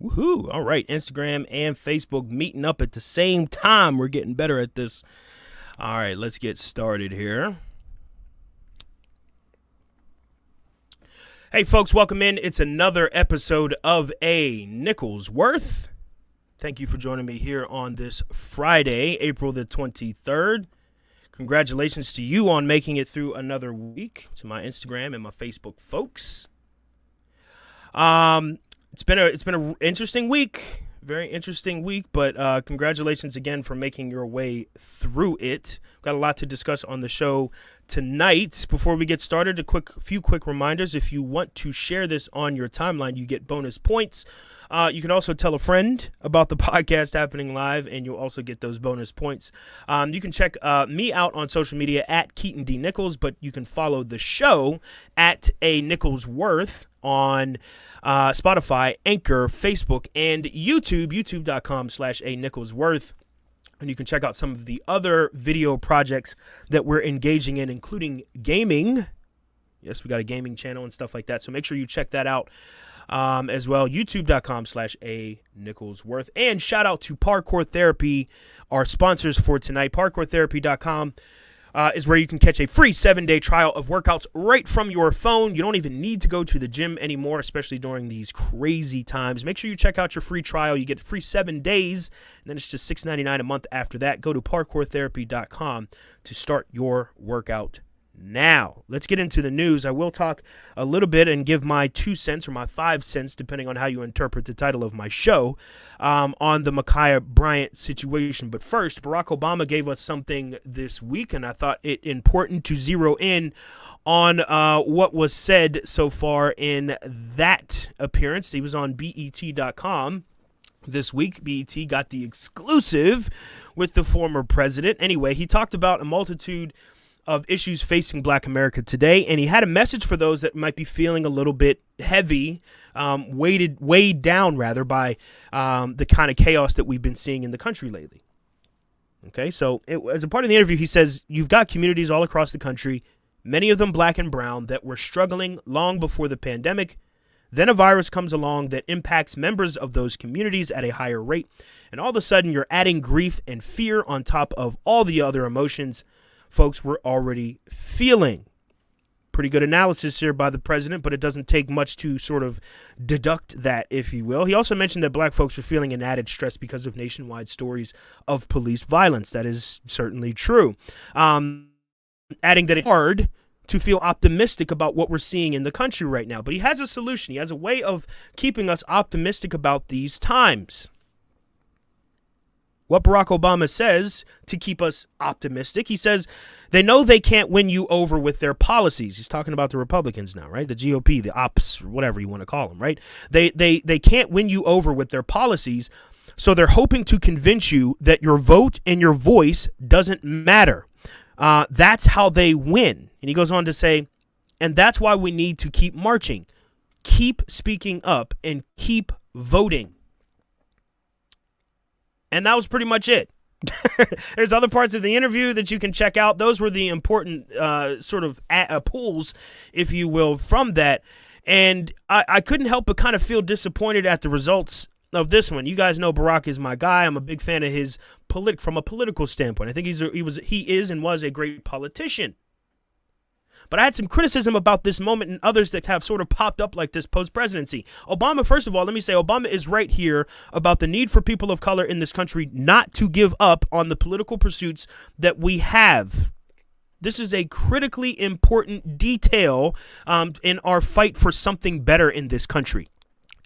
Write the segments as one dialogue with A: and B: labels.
A: Woohoo. All right. Instagram and Facebook meeting up at the same time. We're getting better at this. All right. Let's get started here. Hey, folks. Welcome in. It's another episode of A Nichols Worth. Thank you for joining me here on this Friday, April the 23rd. Congratulations to you on making it through another week, to my Instagram and my Facebook folks. It's been an interesting week, very interesting week, but congratulations again for making your way through it. Got a lot to discuss on the show tonight. Before we get started, a few quick reminders. If you want to share this on your timeline, you get bonus points. You can also tell a friend about the podcast happening live, and you'll also get those bonus points. You can check me out on social media at Keaton D. Nichols, but you can follow the show at A Nichols Worth on Spotify, Anchor, Facebook, and YouTube, youtube.com/A Nichols Worth. And you can check out some of the other video projects that we're engaging in, including gaming. Yes, we got a gaming channel and stuff like that. So make sure you check that out as well. YouTube.com/A Nichols Worth. And shout out to Parkour Therapy, our sponsors for tonight. ParkourTherapy.com is where you can catch a free 7-day trial of workouts right from your phone. You don't even need to go to the gym anymore, especially during these crazy times. Make sure you check out your free trial. You get free 7 days, and then it's just $6.99 a month after that. Go to ParkourTherapy.com to start your workout now. Let's get into the news. I will talk a little bit and give my 2 cents or my 5 cents, depending on how you interpret the title of my show, on the Ma'Khia Bryant situation. But first, Barack Obama gave us something this week, and I thought it important to zero in on what was said so far in that appearance. He was on BET.com this week. BET got the exclusive with the former president. Anyway, he talked about a multitude of issues facing Black America today, and he had a message for those that might be feeling a little bit heavy, weighed down rather by the kind of chaos that we've been seeing in the country lately. Okay, so as a part of the interview, he says, you've got communities all across the country, many of them Black and brown, that were struggling long before the pandemic. Then a virus comes along that impacts members of those communities at a higher rate, and all of a sudden you're adding grief and fear on top of all the other emotions folks were already feeling. Pretty good analysis here by the president, but it doesn't take much to sort of deduct that, if you will. He also mentioned that Black folks are feeling an added stress because of nationwide stories of police violence. That is certainly true. Adding that it's hard to feel optimistic about what we're seeing in the country right now. But he has a solution. He has a way of keeping us optimistic about these times. What Barack Obama says to keep us optimistic, he says they know they can't win you over with their policies. He's talking about the Republicans now, right? The GOP, the ops, whatever you want to call them, right? They can't win you over with their policies, so they're hoping to convince you that your vote and your voice doesn't matter. That's how they win. And he goes on to say, and that's why we need to keep marching, keep speaking up, and keep voting. And that was pretty much it. There's other parts of the interview that you can check out. Those were the important sort of pulls, if you will, from that. And I couldn't help but kind of feel disappointed at the results of this one. You guys know Barack is my guy. I'm a big fan of his from a political standpoint. I think he is and was a great politician. But I had some criticism about this moment and others that have sort of popped up like this post-presidency. Obama, first of all, let me say Obama is right here about the need for people of color in this country not to give up on the political pursuits that we have. This is a critically important detail in our fight for something better in this country.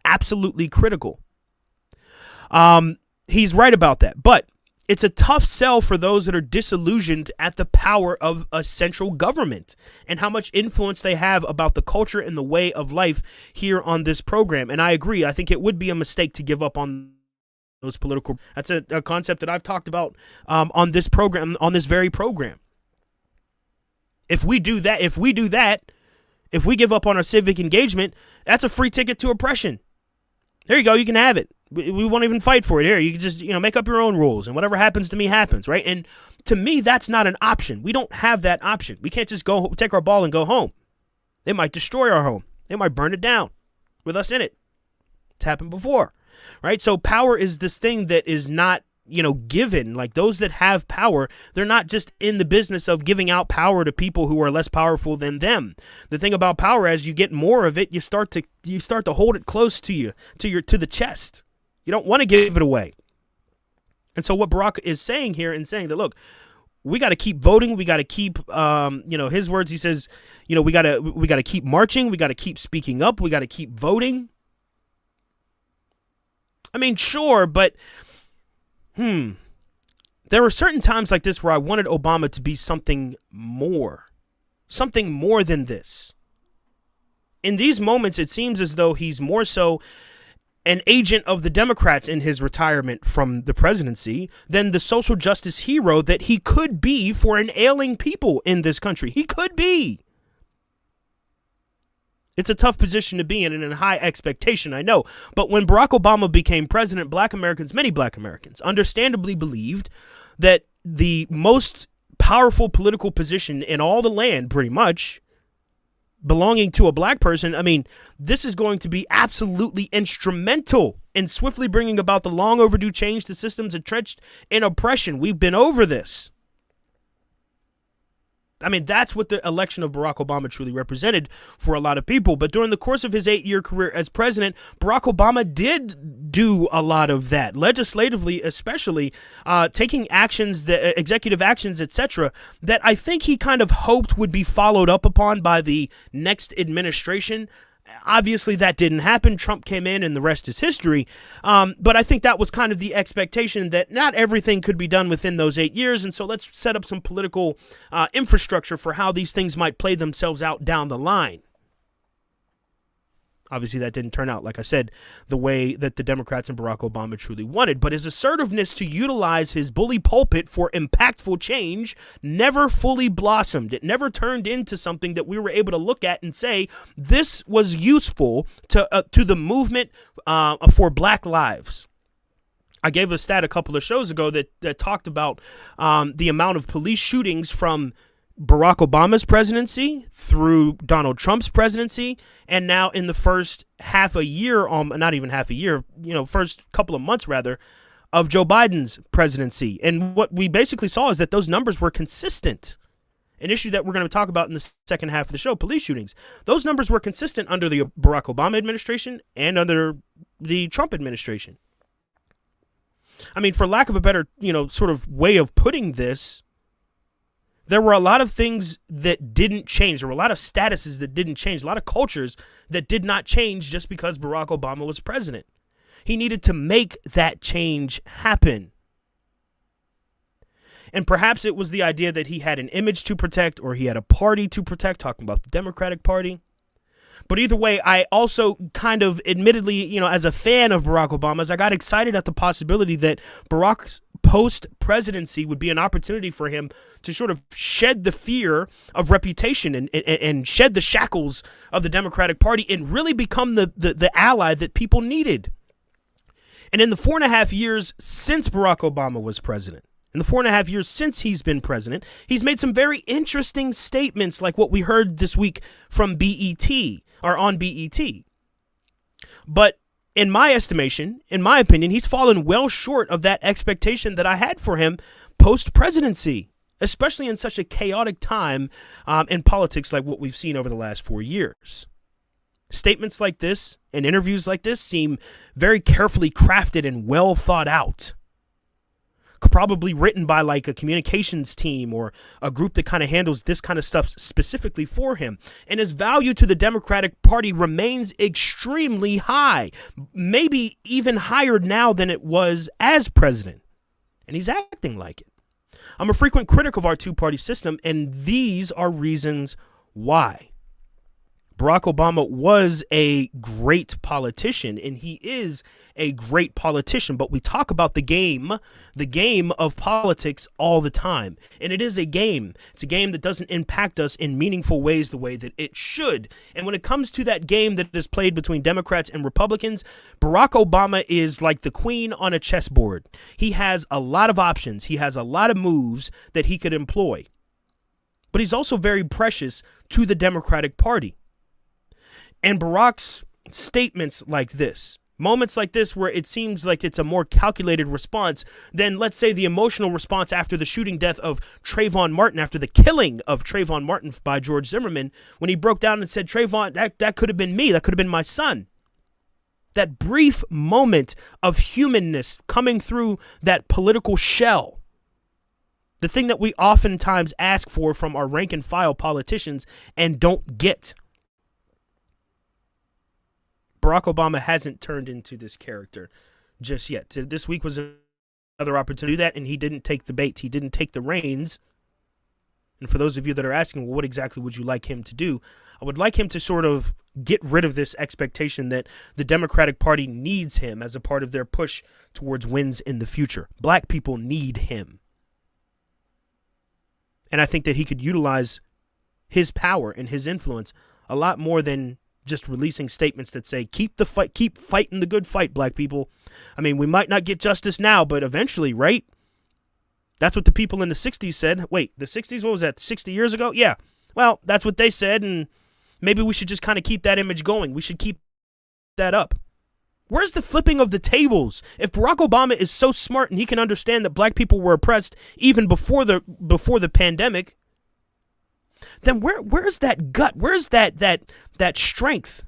A: Absolutely critical. He's right about that. But it's a tough sell for those that are disillusioned at the power of a central government and how much influence they have about the culture and the way of life here on this program. And I agree. I think it would be a mistake to give up on those political. That's a concept that I've talked about on this program, on this very program. If we do that, if we give up on our civic engagement, that's a free ticket to oppression. There you go. You can have it. We won't even fight for it here. You can just, make up your own rules and whatever happens to me happens, right? And to me, that's not an option. We don't have that option. We can't just go take our ball and go home. They might destroy our home. They might burn it down with us in it. It's happened before. right? So power is this thing that is not, given. Like those that have power, they're not just in the business of giving out power to people who are less powerful than them. The thing about power, as you get more of it, you start to hold it close to you, to the chest. You don't want to give it away. And so what Barack is saying here and saying that, look, we got to keep voting. We got to keep, his words, he says, we got to keep marching. We got to keep speaking up. We got to keep voting. I mean, sure, but there were certain times like this where I wanted Obama to be something more than this. In these moments, it seems as though he's more so an agent of the Democrats in his retirement from the presidency than the social justice hero that he could be for an ailing people in this country. He could be. It's a tough position to be in and a high expectation, I know. But when Barack Obama became president, many black Americans, understandably believed that the most powerful political position in all the land, pretty much, belonging to a black person, I mean, this is going to be absolutely instrumental in swiftly bringing about the long overdue change to systems entrenched in oppression. We've been over this. I mean, that's what the election of Barack Obama truly represented for a lot of people. But during the course of his 8-year career as president, Barack Obama did do a lot of that, legislatively especially, taking actions, executive actions, etc., that I think he kind of hoped would be followed up upon by the next administration. Obviously, that didn't happen. Trump came in and the rest is history. But I think that was kind of the expectation that not everything could be done within those 8 years. And so let's set up some political infrastructure for how these things might play themselves out down the line. Obviously, that didn't turn out, like I said, the way that the Democrats and Barack Obama truly wanted. But his assertiveness to utilize his bully pulpit for impactful change never fully blossomed. It never turned into something that we were able to look at and say, this was useful to the movement for Black lives. I gave a stat a couple of shows ago that talked about the amount of police shootings from Barack Obama's presidency through Donald Trump's presidency, and now in the first half a year, not even half a year, first couple of months rather, of Joe Biden's presidency. And what we basically saw is that those numbers were consistent. An issue that we're going to talk about in the second half of the show, police shootings. Those numbers were consistent under the Barack Obama administration and under the Trump administration. I mean, for lack of a better, sort of way of putting this, there were a lot of things that didn't change. There were a lot of statuses that didn't change, a lot of cultures that did not change just because Barack Obama was president. He needed to make that change happen. And perhaps it was the idea that he had an image to protect or he had a party to protect, talking about the Democratic Party. But either way, I also kind of admittedly, as a fan of Barack Obama's, I got excited at the possibility that Barack's post-presidency would be an opportunity for him to sort of shed the fear of reputation and shed the shackles of the Democratic Party and really become the ally that people needed. And in the 4.5 years since Barack Obama was president, in the 4.5 years since he's been president, he's made some very interesting statements like what we heard this week from BET, or on BET. But in my estimation, in my opinion, he's fallen well short of that expectation that I had for him post-presidency, especially in such a chaotic time in politics like what we've seen over the last 4 years. Statements like this and interviews like this seem very carefully crafted and well thought out. Probably written by like a communications team or a group that kind of handles this kind of stuff specifically for him. And his value to the Democratic Party remains extremely high, maybe even higher now than it was as president. And he's acting like it. I'm a frequent critic of our two-party system, and these are reasons why. Barack Obama was a great politician, and he is a great politician, but we talk about the game of politics all the time. And it is a game. It's a game that doesn't impact us in meaningful ways the way that it should. And when it comes to that game that is played between Democrats and Republicans, Barack Obama is like the queen on a chessboard. He has a lot of options. He has a lot of moves that he could employ. But he's also very precious to the Democratic Party. And Barack's statements like this, Moments like this where it seems like it's a more calculated response than, let's say, the emotional response after the shooting death of Trayvon Martin, after the killing of Trayvon Martin by George Zimmerman, when he broke down and said, Trayvon, that could have been me. That could have been my son. That brief moment of humanness coming through that political shell. The thing that we oftentimes ask for from our rank and file politicians and don't get. Barack Obama hasn't turned into this character just yet. This week was another opportunity to do that, and he didn't take the bait. He didn't take the reins. And for those of you that are asking, well, what exactly would you like him to do? I would like him to sort of get rid of this expectation that the Democratic Party needs him as a part of their push towards wins in the future. Black people need him. And I think that he could utilize his power and his influence a lot more than just releasing statements that say, keep fighting the good fight, black people. I mean, we might not get justice now, but eventually, right? That's what the people in the 60s said. Wait, the 60s, what was that, 60 years ago? Yeah. Well, that's what they said, and maybe we should just kind of keep that image going. We should keep that up. Where's the flipping of the tables? If Barack Obama is so smart and he can understand that black people were oppressed even before the pandemic, then where's that gut? Where's that strength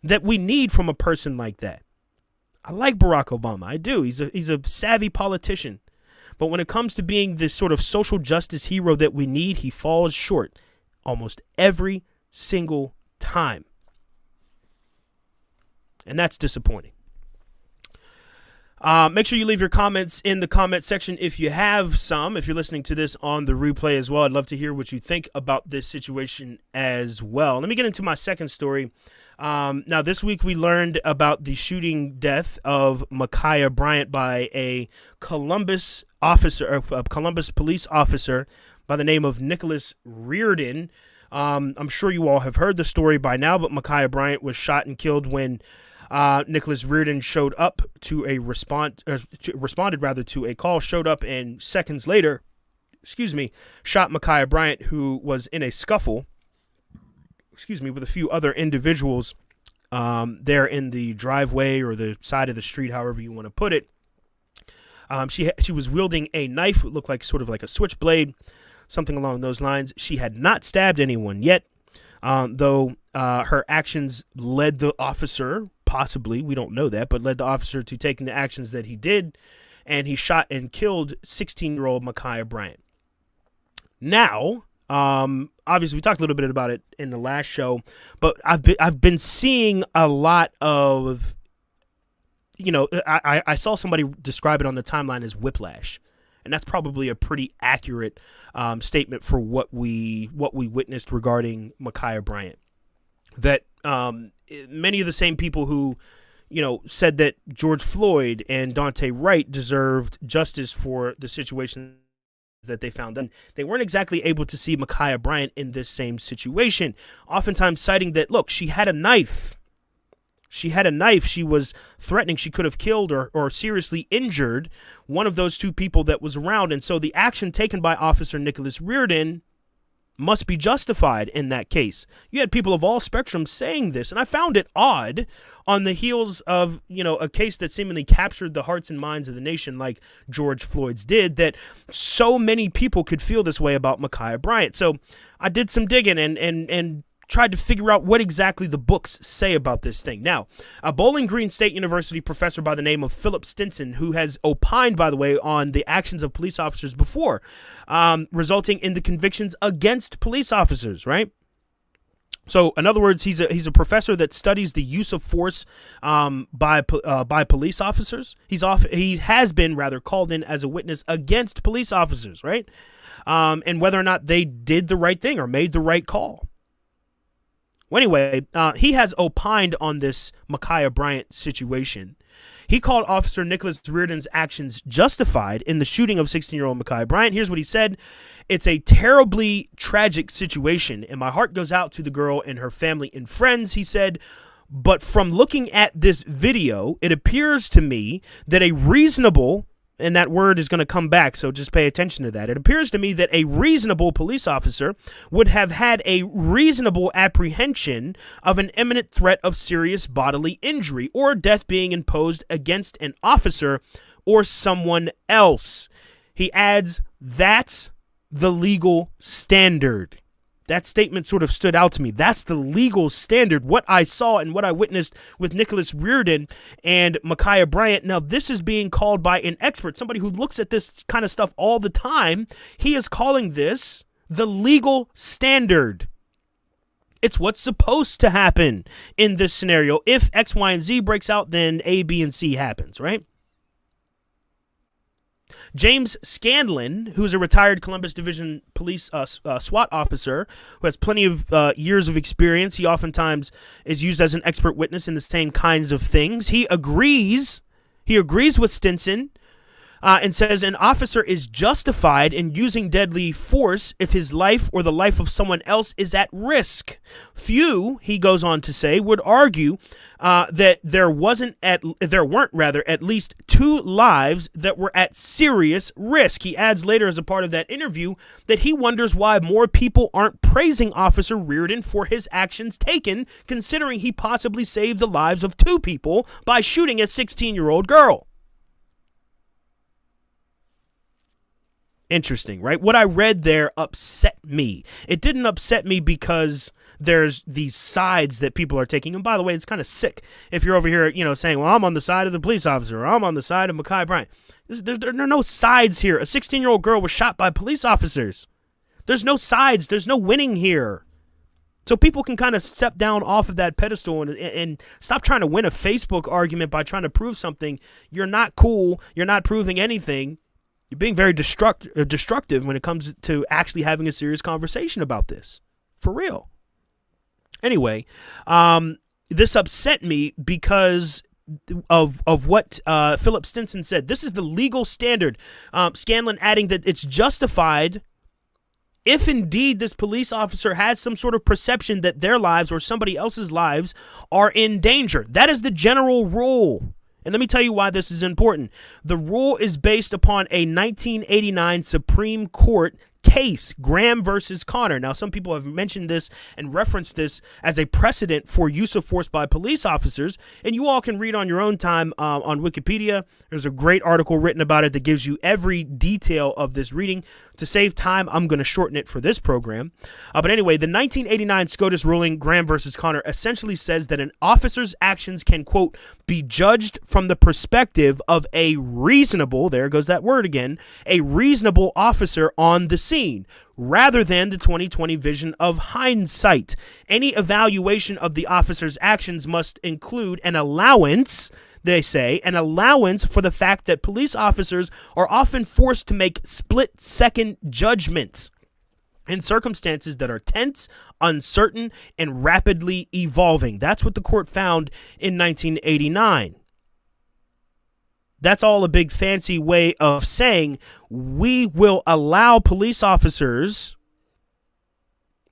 A: that we need from a person like that? I like Barack Obama. I do. He's a savvy politician. But when it comes to being this sort of social justice hero that we need, he falls short almost every single time. And that's disappointing. Make sure you leave your comments in the comment section if you have some. If you're listening to this on the replay as well, I'd love to hear what you think about this situation as well. Let me get into my second story. Now, this week we learned about the shooting death of Ma'Khia Bryant by a Columbus police officer by the name of Nicholas Reardon. I'm sure you all have heard the story by now, but Ma'Khia Bryant was shot and killed when Nicholas Reardon showed up to responded to a call, showed up, and seconds later, shot Ma'Khia Bryant, who was in a scuffle, with a few other individuals there in the driveway or the side of the street, however you want to put it. She was wielding a knife, it looked like sort of like a switchblade, something along those lines. She had not stabbed anyone yet, though her actions led the officer, possibly, we don't know that, but led the officer to taking the actions that he did, and he shot and killed 16-year-old Ma'Khia Bryant. Now, obviously we talked a little bit about it in the last show, but I've been seeing a lot of, I saw somebody describe it on the timeline as whiplash, and that's probably a pretty accurate statement for what we witnessed regarding Ma'Khia Bryant. That many of the same people who, said that George Floyd and Daunte Wright deserved justice for the situation that they found them, they weren't exactly able to see Ma'Khia Bryant in this same situation, oftentimes citing that, look, she had a knife. She was threatening. She could have killed or seriously injured one of those two people that was around. And so the action taken by Officer Nicholas Reardon must be justified in that case. You had people of all spectrums saying this, and I found it odd on the heels of, a case that seemingly captured the hearts and minds of the nation like George Floyd's did, that so many people could feel this way about Ma'Khia Bryant. So I did some digging and tried to figure out what exactly the books say about this thing. Now, a Bowling Green State University professor by the name of Philip Stinson, who has opined, by the way, on the actions of police officers before, resulting in the convictions against police officers, right? So, in other words, he's a professor that studies the use of force by police officers. He has been called in as a witness against police officers, right? And whether or not they did the right thing or made the right call. Well, anyway, he has opined on this Ma'Khia Bryant situation. He called Officer Nicholas Reardon's actions justified in the shooting of 16-year-old Ma'Khia Bryant. Here's what he said. It's a terribly tragic situation, and my heart goes out to the girl and her family and friends, he said. But from looking at this video, it appears to me that a reasonable And that word is going to come back, so just pay attention to that. It appears to me that a reasonable police officer would have had a reasonable apprehension of an imminent threat of serious bodily injury or death being imposed against an officer or someone else. He adds, that's the legal standard. That statement sort of stood out to me. That's the legal standard. What I saw and what I witnessed with Nicholas Reardon and Ma'Khia Bryant. Now, this is being called by an expert, somebody who looks at this kind of stuff all the time. He is calling this the legal standard. It's what's supposed to happen in this scenario. If X, Y, and Z breaks out, then A, B, and C happens, right? James Scanlon, who's a retired Columbus Division Police SWAT officer who has plenty of years of experience. He oftentimes is used as an expert witness in the same kinds of things. He agrees with Stinson and says an officer is justified in using deadly force if his life or the life of someone else is at risk. Few, he goes on to say, would argue that there weren't at least 2 lives that were at serious risk. He adds later as a part of that interview that he wonders why more people aren't praising Officer Reardon for his actions taken, considering he possibly saved the lives of 2 people by shooting a 16-year-old girl. Interesting, right? What I read there upset me. It didn't upset me because there's these sides that people are taking. And by the way, it's kind of sick if you're over here, saying, well, I'm on the side of the police officer, or I'm on the side of Ma'Khia Bryant. There are no sides here. A 16-year-old girl was shot by police officers. There's no sides. There's no winning here. So people can kind of step down off of that pedestal and stop trying to win a Facebook argument by trying to prove something. You're not cool. You're not proving anything. You're being very destructive when it comes to actually having a serious conversation about this. For real. Anyway, this upset me because of what Philip Stinson said. This is the legal standard. Scanlon adding that it's justified if indeed this police officer has some sort of perception that their lives or somebody else's lives are in danger. That is the general rule. And let me tell you why this is important. The rule is based upon a 1989 Supreme Court case, Graham versus Connor. Now, some people have mentioned this and referenced this as a precedent for use of force by police officers, and you all can read on your own time on Wikipedia. There's a great article written about it that gives you every detail of this reading. To save time, I'm going to shorten it for this program. But anyway, the 1989 SCOTUS ruling, Graham versus Connor, essentially says that an officer's actions can, quote, be judged from the perspective of a reasonable, there goes that word again, a reasonable officer on the scene, rather than the 2020 vision of hindsight. Any evaluation of the officer's actions must include an allowance, they say, an allowance for the fact that police officers are often forced to make split-second judgments in circumstances that are tense, uncertain, and rapidly evolving. That's what the court found in 1989. That's all a big fancy way of saying we will allow police officers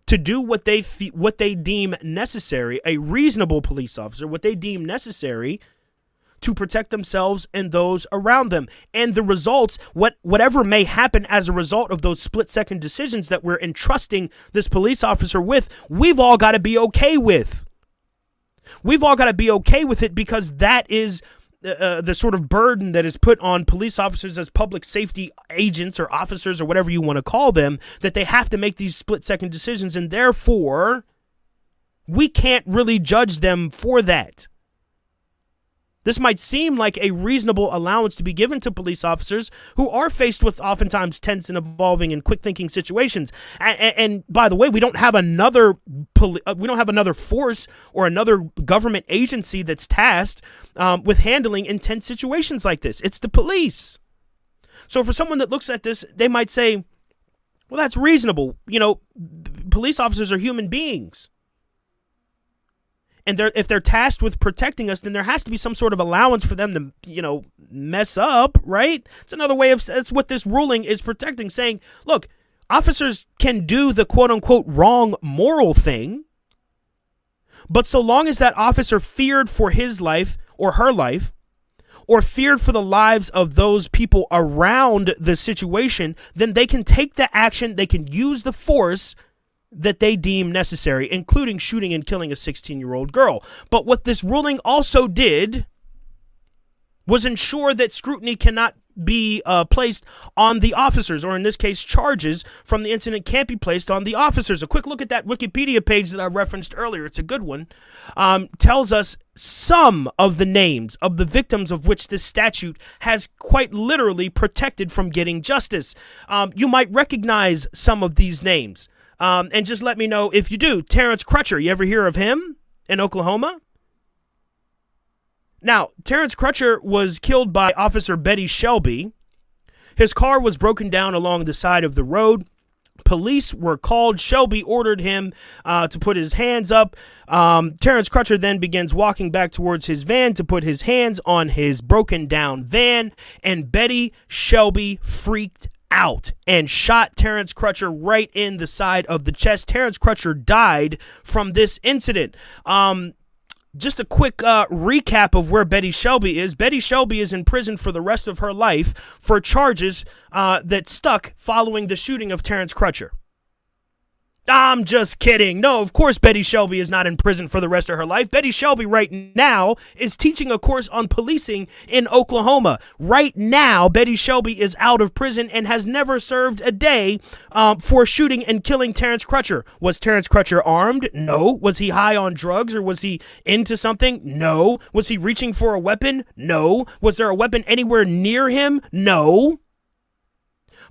A: to do what they deem necessary, a reasonable police officer, what they deem necessary to protect themselves and those around them. And the results, whatever may happen as a result of those split-second decisions that we're entrusting this police officer with, we've all got to be okay with. We've all got to be okay with it because that is the sort of burden that is put on police officers as public safety agents or officers or whatever you want to call them, that they have to make these split-second decisions, and therefore we can't really judge them for that. This might seem like a reasonable allowance to be given to police officers who are faced with oftentimes tense and evolving and quick-thinking situations. And by the way, we don't have another force or another government agency that's tasked with handling intense situations like this. It's the police. So for someone that looks at this, they might say, well, that's reasonable. Police officers are human beings. And if they're tasked with protecting us, then there has to be some sort of allowance for them to, mess up, right? It's another way of, that's what this ruling is protecting, saying, look, officers can do the quote-unquote wrong moral thing, but so long as that officer feared for his life or her life, or feared for the lives of those people around the situation, then they can take the action, they can use the force that they deem necessary, including shooting and killing a 16-year-old girl. But what this ruling also did was ensure that scrutiny cannot be placed on the officers, or in this case, charges from the incident can't be placed on the officers. A quick look at that Wikipedia page that I referenced earlier, it's a good one, tells us some of the names of the victims of which this statute has quite literally protected from getting justice. You might recognize some of these names, and just let me know if you do. Terrence Crutcher, you ever hear of him in Oklahoma? Now, Terrence Crutcher was killed by Officer Betty Shelby. His car was broken down along the side of the road. Police were called. Shelby ordered him to put his hands up. Terrence Crutcher then begins walking back towards his van to put his hands on his broken down van, and Betty Shelby freaked out and shot Terrence Crutcher right in the side of the chest. Terrence Crutcher died from this incident. Just a quick recap of where Betty Shelby is. Betty Shelby is in prison for the rest of her life for charges that stuck following the shooting of Terrence Crutcher. I'm just kidding. No, of course Betty Shelby is not in prison for the rest of her life. Betty Shelby right now is teaching a course on policing in Oklahoma. Right now, Betty Shelby is out of prison and has never served a day for shooting and killing Terrence Crutcher. Was Terrence Crutcher armed? No. Was he high on drugs, or was he into something? No. Was he reaching for a weapon? No. Was there a weapon anywhere near him? No.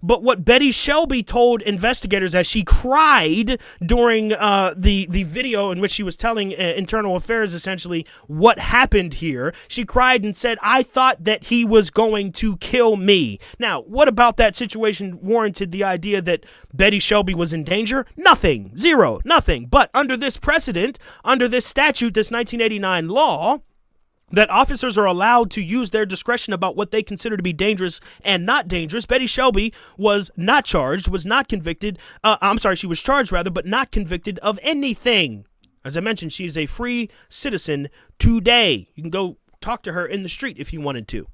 A: But what Betty Shelby told investigators as she cried during the video in which she was telling Internal Affairs essentially what happened here, she cried and said, "I thought that he was going to kill me." Now, what about that situation warranted the idea that Betty Shelby was in danger? Nothing. Zero. Nothing. But under this precedent, under this statute, this 1989 law, that officers are allowed to use their discretion about what they consider to be dangerous and not dangerous. Betty Shelby was not charged, was not convicted. She was charged rather, but not convicted of anything. As I mentioned, she is a free citizen today. You can go talk to her in the street if you wanted to.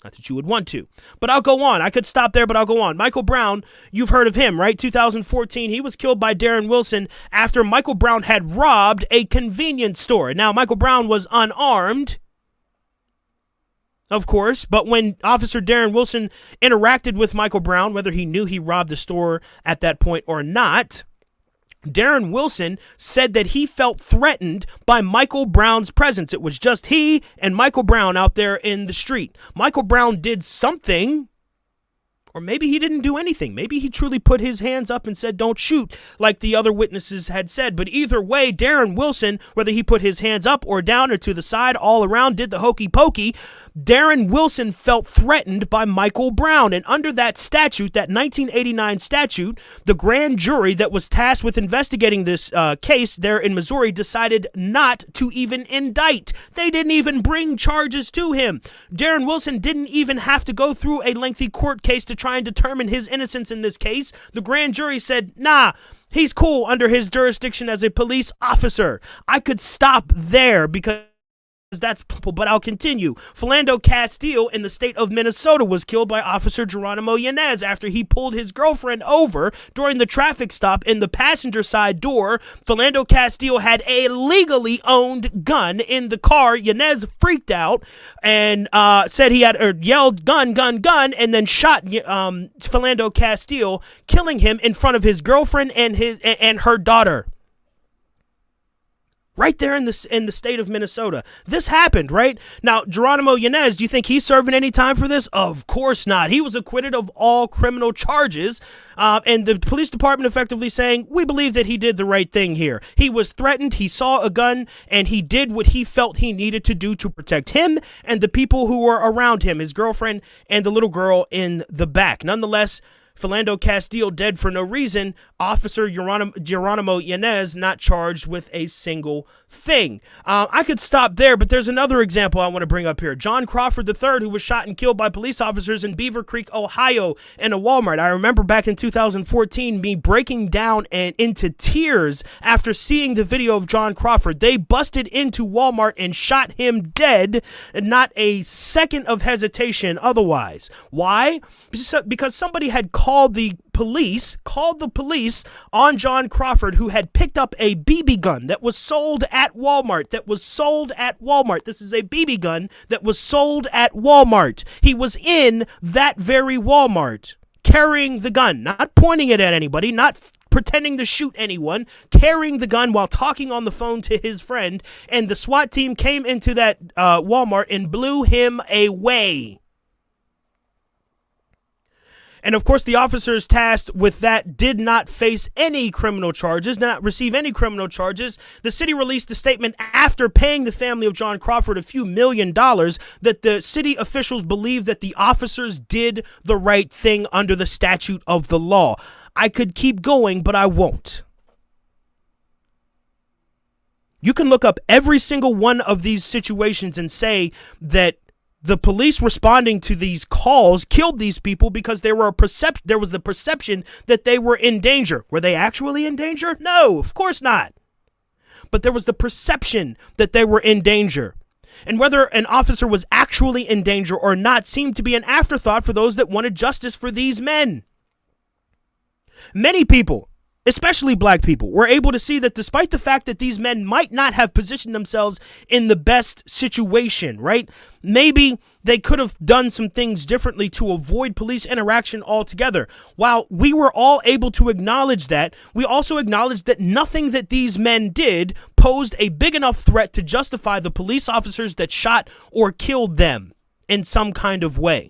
A: Not that you would want to, but I'll go on. I could stop there, but I'll go on. Michael Brown, you've heard of him, right? 2014, he was killed by Darren Wilson after Michael Brown had robbed a convenience store. Now, Michael Brown was unarmed, of course, but when Officer Darren Wilson interacted with Michael Brown, whether he knew he robbed the store at that point or not, Darren Wilson said that he felt threatened by Michael Brown's presence. It was just he and Michael Brown out there in the street. Michael Brown did something, or maybe he didn't do anything. Maybe he truly put his hands up and said, "Don't shoot," like the other witnesses had said. But either way, Darren Wilson, whether he put his hands up or down or to the side, all around, did the hokey pokey, Darren Wilson felt threatened by Michael Brown. And under that statute, that 1989 statute, the grand jury that was tasked with investigating this case there in Missouri decided not to even indict. They didn't even bring charges to him. Darren Wilson didn't even have to go through a lengthy court case to try and determine his innocence in this case. The grand jury said, nah, he's cool under his jurisdiction as a police officer. I could stop there because that's, but I'll continue. Philando Castile in the state of Minnesota was killed by Officer Geronimo Yanez after he pulled his girlfriend over during the traffic stop in the passenger side door. Philando Castile had a legally owned gun in the car. Yanez freaked out and said he had yelled gun, gun, gun, and then shot Philando Castile, killing him in front of his girlfriend and her daughter. Right there in the state of Minnesota. This happened, right? Now, Geronimo Yanez, do you think he's serving any time for this? Of course not. He was acquitted of all criminal charges, and the police department effectively saying, we believe that he did the right thing here. He was threatened, he saw a gun, and he did what he felt he needed to do to protect him and the people who were around him, his girlfriend and the little girl in the back. Nonetheless, Philando Castile dead for no reason. Officer Geronimo Yanez not charged with a single thing. I could stop there, but there's another example I want to bring up here. John Crawford III, who was shot and killed by police officers in Beaver Creek, Ohio, in a Walmart. I remember back in 2014, me breaking down and into tears after seeing the video of John Crawford. They busted into Walmart and shot him dead, and not a second of hesitation otherwise. Why? Because somebody had called the police on John Crawford, who had picked up a BB gun that was sold at Walmart. This is a BB gun that was sold at Walmart. He was in that very Walmart carrying the gun, not pointing it at anybody, not pretending to shoot anyone, carrying the gun while talking on the phone to his friend, and the SWAT team came into that Walmart and blew him away. And of course, the officers tasked with that did not face any criminal charges, did not receive any criminal charges. The city released a statement after paying the family of John Crawford a few $1 million that the city officials believe that the officers did the right thing under the statute of the law. I could keep going, but I won't. You can look up every single one of these situations and say that the police responding to these calls killed these people because there was the perception that they were in danger. Were they actually in danger? No, of course not. But there was the perception that they were in danger. And whether an officer was actually in danger or not seemed to be an afterthought for those that wanted justice for these men. Many people, especially black people, were able to see that despite the fact that these men might not have positioned themselves in the best situation, right? Maybe they could have done some things differently to avoid police interaction altogether. While we were all able to acknowledge that, we also acknowledged that nothing that these men did posed a big enough threat to justify the police officers that shot or killed them in some kind of way.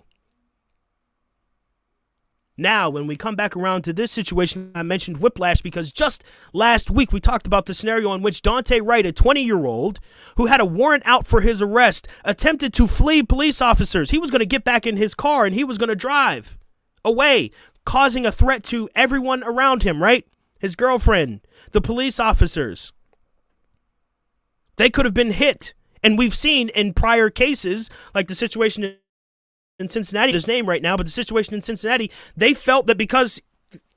A: Now, when we come back around to this situation, I mentioned whiplash because just last week we talked about the scenario in which Daunte Wright, a 20-year-old who had a warrant out for his arrest, attempted to flee police officers. He was going to get back in his car and he was going to drive away, causing a threat to everyone around him, right? His girlfriend, the police officers. They could have been hit. And we've seen in prior cases, like the situation in Cincinnati, his name right now, but the situation in Cincinnati, they felt that because,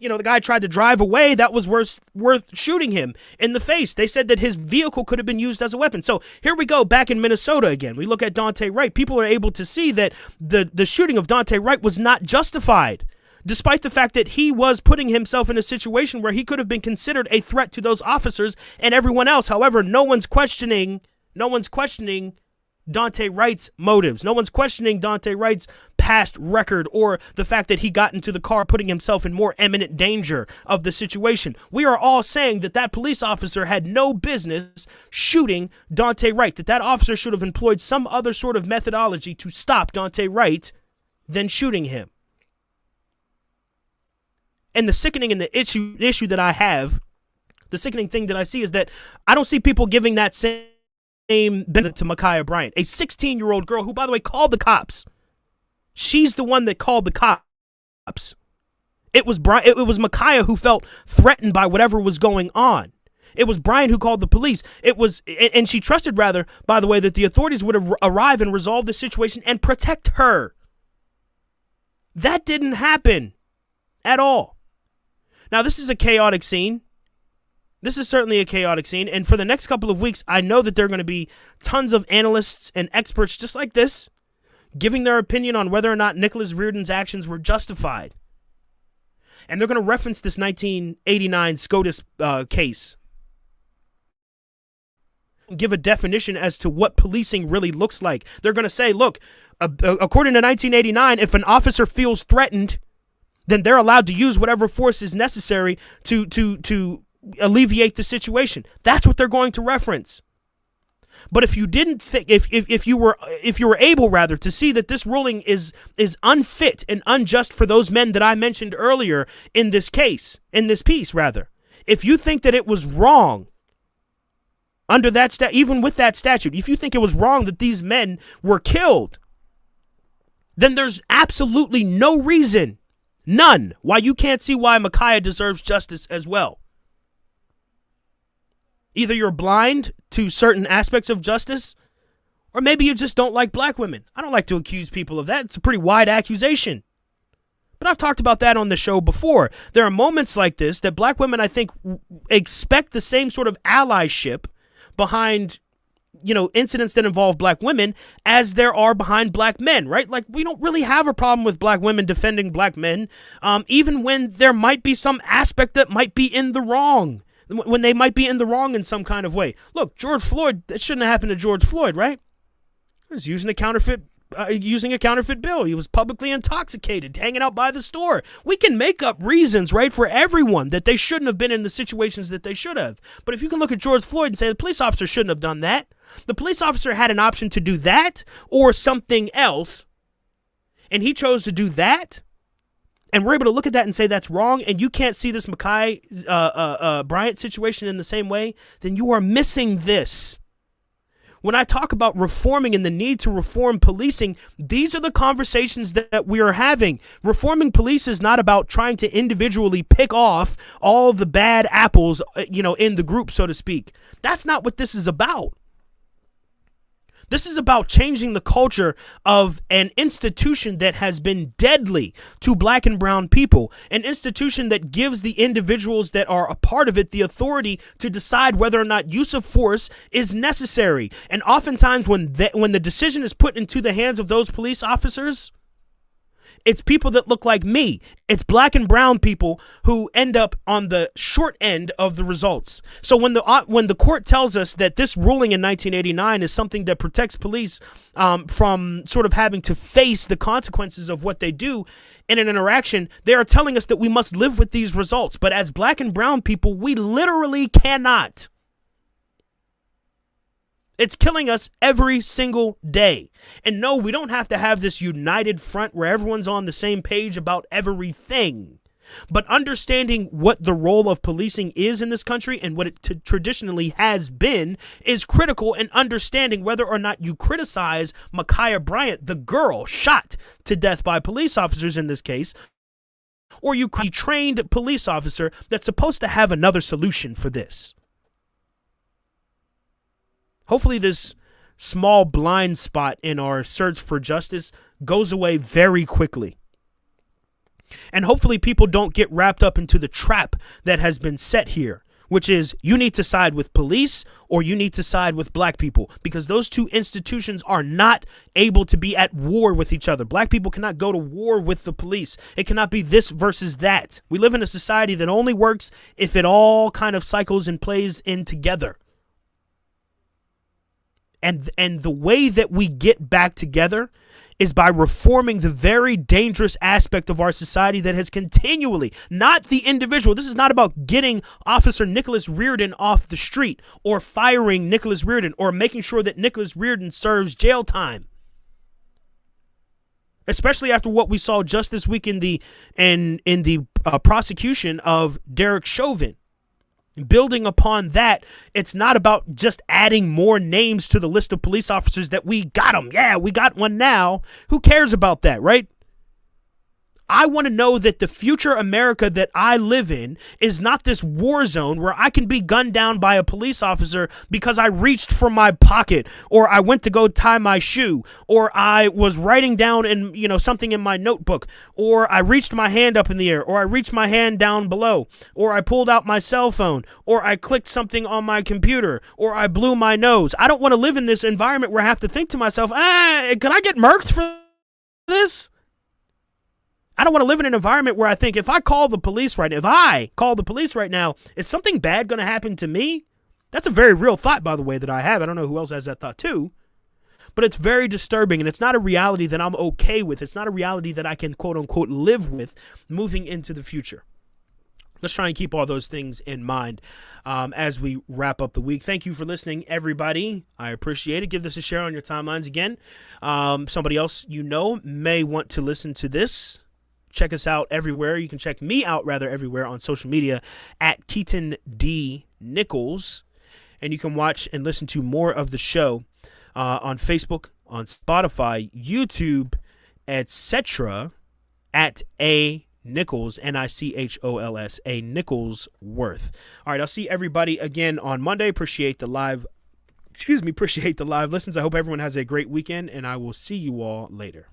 A: the guy tried to drive away, that was worth shooting him in the face. They said that his vehicle could have been used as a weapon. So here we go back in Minnesota again. We look at Daunte Wright. People are able to see that the shooting of Daunte Wright was not justified, despite the fact that he was putting himself in a situation where he could have been considered a threat to those officers and everyone else. However, no one's questioning Daunte Wright's motives. No one's questioning Daunte Wright's past record or the fact that he got into the car putting himself in more imminent danger of the situation. We are all saying that police officer had no business shooting Daunte Wright, that officer should have employed some other sort of methodology to stop Daunte Wright than shooting him. And the sickening and the issue that I have, the sickening thing that I see is that I don't see people giving that same benefit to Ma'Khia Bryant, a 16-year-old girl who, by the way, called the cops. She's the one that called the cops. It was Ma'Khia who felt threatened by whatever was going on. It was Bryant who called the police. And she trusted, rather, by the way, that the authorities would arrive and resolve the situation and protect her. That didn't happen at all. Now, this is a chaotic scene. This is certainly a chaotic scene, and for the next couple of weeks, I know that there are going to be tons of analysts and experts just like this giving their opinion on whether or not Nicholas Reardon's actions were justified. And they're going to reference this 1989 SCOTUS case. Give a definition as to what policing really looks like. They're going to say, look, according to 1989, if an officer feels threatened, then they're allowed to use whatever force is necessary to alleviate the situation. That's what they're going to reference. But if you didn't think, if you were able rather to see that this ruling is unfit and unjust for those men that I mentioned earlier in this piece rather, if you think that it was wrong under that even with that statute, if you think it was wrong that these men were killed, then there's absolutely no reason, none, why you can't see why Ma'Khia deserves justice as well. Either you're blind to certain aspects of justice, or maybe you just don't like black women. I don't like to accuse people of that. It's a pretty wide accusation. But I've talked about that on the show before. There are moments like this that black women, I think, expect the same sort of allyship behind, incidents that involve black women as there are behind black men, right? Like, we don't really have a problem with black women defending black men, even when there might be some aspect that might be in the wrong, when they might be in the wrong in some kind of way. Look, George Floyd, that shouldn't have happened to George Floyd, right? He was using a counterfeit bill. He was publicly intoxicated, hanging out by the store. We can make up reasons, right, for everyone that they shouldn't have been in the situations that they should have. But if you can look at George Floyd and say the police officer shouldn't have done that, the police officer had an option to do that or something else, and he chose to do that, and we're able to look at that and say that's wrong, and you can't see this Ma'Khia Bryant situation in the same way, then you are missing this. When I talk about reforming and the need to reform policing, these are the conversations that we are having. Reforming police is not about trying to individually pick off all the bad apples, in the group, so to speak. That's not what this is about. This is about changing the culture of an institution that has been deadly to black and brown people, an institution that gives the individuals that are a part of it the authority to decide whether or not use of force is necessary. And oftentimes when the decision is put into the hands of those police officers, it's people that look like me. It's black and brown people who end up on the short end of the results. So when the court tells us that this ruling in 1989 is something that protects police from sort of having to face the consequences of what they do in an interaction, they are telling us that we must live with these results. But as black and brown people, we literally cannot. It's killing us every single day. And no, we don't have to have this united front where everyone's on the same page about everything. But understanding what the role of policing is in this country and what it traditionally has been is critical in understanding whether or not you criticize Ma'Khia Bryant, the girl shot to death by police officers in this case, or you trained police officer that's supposed to have another solution for this. Hopefully this small blind spot in our search for justice goes away very quickly. And hopefully people don't get wrapped up into the trap that has been set here, which is you need to side with police or you need to side with black people, because those two institutions are not able to be at war with each other. Black people cannot go to war with the police. It cannot be this versus that. We live in a society that only works if it all kind of cycles and plays in together. And the way that we get back together is by reforming the very dangerous aspect of our society that has continually, not the individual. This is not about getting Officer Nicholas Reardon off the street or firing Nicholas Reardon or making sure that Nicholas Reardon serves jail time. Especially after what we saw just this week in the prosecution of Derek Chauvin. Building upon that, it's not about just adding more names to the list of police officers that we got them. Yeah, we got one now. Who cares about that, right? I want to know that the future America that I live in is not this war zone where I can be gunned down by a police officer because I reached for my pocket, or I went to go tie my shoe, or I was writing down something in my notebook, or I reached my hand up in the air, or I reached my hand down below, or I pulled out my cell phone, or I clicked something on my computer, or I blew my nose. I don't want to live in this environment where I have to think to myself, can I get murked for this? I don't want to live in an environment where I think if I call the police right now, is something bad going to happen to me? That's a very real thought, by the way, that I have. I don't know who else has that thought too. But it's very disturbing, and it's not a reality that I'm okay with. It's not a reality that I can, quote unquote, live with moving into the future. Let's try and keep all those things in mind as we wrap up the week. Thank you for listening, everybody. I appreciate it. Give this a share on your timelines again. Somebody else may want to listen to this. Check us out everywhere. You can check me out everywhere on social media at Keaton D. Nichols. And you can watch and listen to more of the show on Facebook, on Spotify, YouTube, etc. at A Nichols, Nicholsa, Nichols Worth. All right, I'll see everybody again on Monday. Appreciate the live listens. I hope everyone has a great weekend, and I will see you all later.